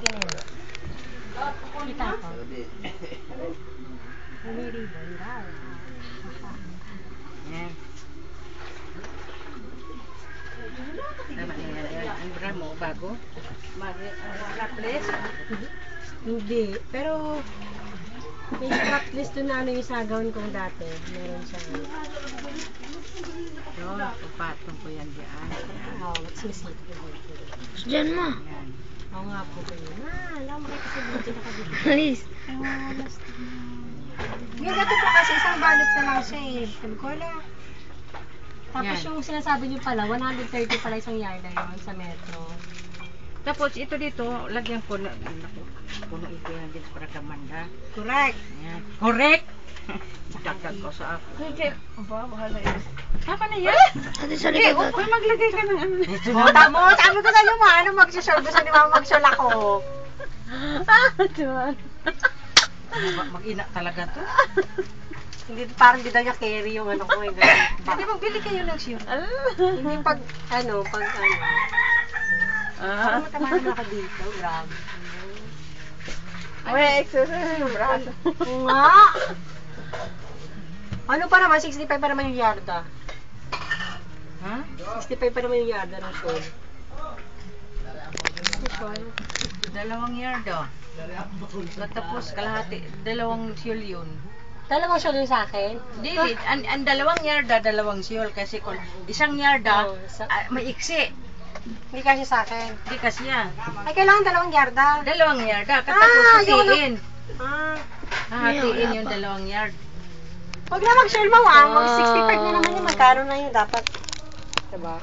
ganyan. Kita ko. May ribbon daw. Yan. Tama yan. Ang bra mo, bago? Strapless? Hindi. Pero, may strapless doon na ano yung sagawin kong dati. Meron siya. Yun, upatong ko yan diyan. Oh, what's missing? Diyan mo. Yan. Oo nga po kayo. Alam mo kayo kasi video na kabito. Please. Yung gato po kasi isang balot na lang siya eh. Sabi ko, wala. Tapos Yan. yung sinasabi niyo pala, 130 pala isang yarda yun sa metro. Tapos ito dito, lagyan ko na, naku, puno ito yan din para kamanda. Correct. Yan. Correct! Dagdag ko sa ako. Okay. Aba, bahala yun. Tama na yan. Ate, sa likod. Kung maglagay ka ng ano. Tamo, sabi ko sa inyo mo, ano mag-shore? Gusto ni Mama mag-shore ako. Diyan. Mag-ina talaga to. Hindi, parang di daw niya carry yung ano ko eh. Hindi, magbili kayo ng shoe. Hindi pag ano. Parang matama naman ako dito, grabe. May exercise yung braso. Oo nga. Ano pa naman, 65 pa naman yung yarda. Ha? 65 pa naman yung yarda ng shore. Dalawang yarda. Tapos kalahati, dalawang siyol yun. Dalawang shore yung sa akin. Hindi, ang dalawang yarda, dalawang siyol. Kasi kung isang yarda, Oh, may iksi. Hindi kasi sa akin. Hindi kasi yan. Ay, kailangan dalawang yarda. Dalawang yarda. Katapos hatiin. Hahatiin yung dalawang yard. Huwag na mag-share mo, Mag-65 na naman yung magkano na yun dapat. Diba?